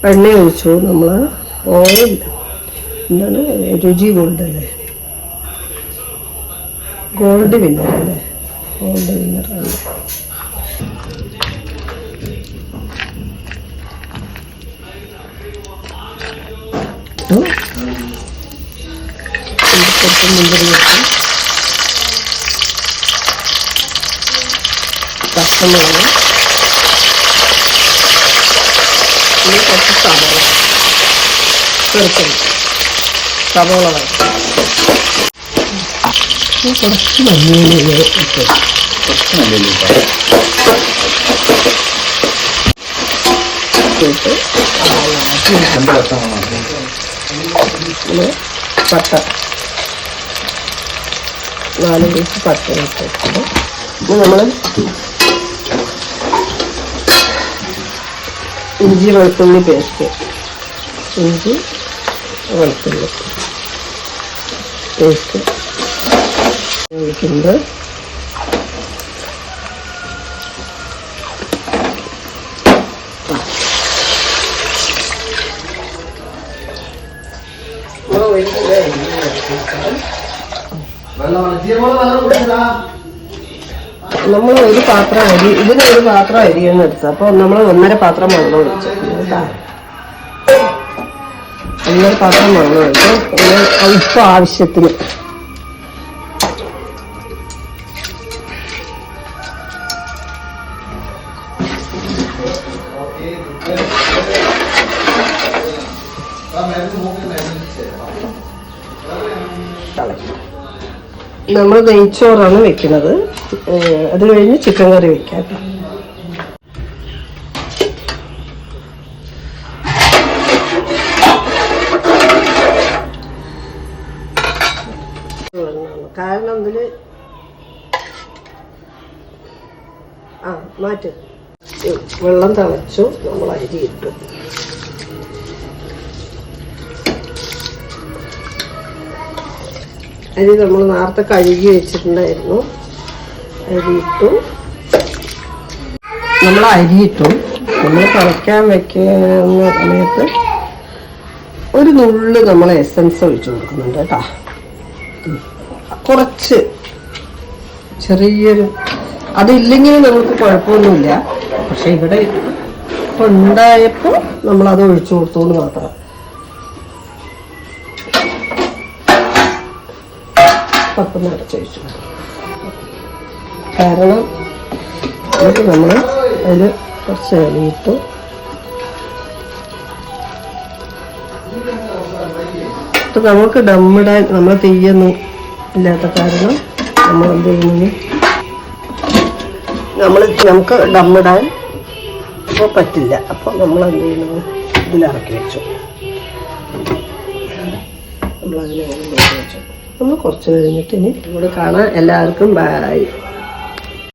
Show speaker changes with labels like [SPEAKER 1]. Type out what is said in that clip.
[SPEAKER 1] എണ്ണ ഒഴിച്ചു. നമ്മൾ ഓയിൽ എന്താണ് രുചി ഗോൾഡല്ലേ, ഗോൾഡ് വിന്നർ അല്ലേ, ഗോൾഡ് വിന്നറാണ്. കുറച്ച് മുന്തിരി വെച്ചു, പച്ചമുളക്, ഇനി കുറച്ച് സവോള ചെറുക്കും, സവോള വഴറ്റും, കുറച്ച് മല്ലിയില ഇട്ട്, കുറച്ച് മല്ലിയില ഇട്ട് പട്ട 4 പീസ് പട്ട ഇട്ട് വെച്ചത്. ഇത് നമ്മൾ ഇഞ്ചി വെളുത്തുള്ളി പേസ്റ്റ്, ഇഞ്ചി വെളുത്തുള്ളി പേസ്റ്റ് ഒഴിക്കുന്നത്. നമ്മൾ ഒരു പാത്രം അരി, ഇതിനൊരു പാത്രം അരിയാണ് എടുത്തത്. അപ്പോൾ നമ്മൾ 1.5 പാത്രം വെള്ളം ഒഴിച്ചു കേട്ടോ. 1.5 പാത്രം വെള്ളം ഒഴിച്ചു. ഉപ്പ് ആവശ്യത്തിന്. നമ്മൾ നെയ്ച്ചോറാണ് വെക്കുന്നത്. അത് കഴിഞ്ഞ് ചിക്കൻ കറി വെക്കാം. കാരണം ഇതില് മാറ്റ് വെള്ളം തിളച്ചു. നമ്മൾ അരി ഇട്ടു. അരി നമ്മൾ നേരത്തെ കഴുകി വെച്ചിട്ടുണ്ടായിരുന്നു. അരിയിട്ടു. നമ്മൾ അരിയിട്ടു. നമ്മൾ തിളയ്ക്കാൻ വെക്കുന്ന സമയത്ത് ഒരു നുള്ള് നമ്മൾ എസൻസ് ഒഴിച്ചു കൊടുക്കുന്നുണ്ട് കേട്ടോ. കുറച്ച് ചെറിയൊരു, അതില്ലെങ്കിൽ നമുക്ക് കുഴപ്പമൊന്നുമില്ല. പക്ഷെ ഇവിടെ ഇപ്പം ഉണ്ടായപ്പോൾ നമ്മളത് ഒഴിച്ചു കൊടുത്തോണ്ട് മാത്രം. പപ്പം അടച്ചൊഴിച്ചു. കാരണം എന്നിട്ട് നമ്മൾ അതിൽ കുറച്ച് എളിയിട്ടു. ഇപ്പം നമുക്ക് ദമ്മിടാൻ നമ്മൾ തീയൊന്നും ഇല്ലാത്ത കാരണം നമ്മൾ എന്ത് ചെയ്യുന്നത്, നമുക്ക് ദമ്മിടാൻ ഇപ്പോൾ പറ്റില്ല. അപ്പോൾ നമ്മൾ എന്ത് ചെയ്യുന്നത്, ഇതിലിറക്കി വെച്ചു. നമ്മളങ്ങനെ വെച്ചു. നമ്മൾ കുറച്ച് കഴിഞ്ഞിട്ട് ഇനി ഇവിടെ കാണാൻ എല്ലാവർക്കും ബായ്.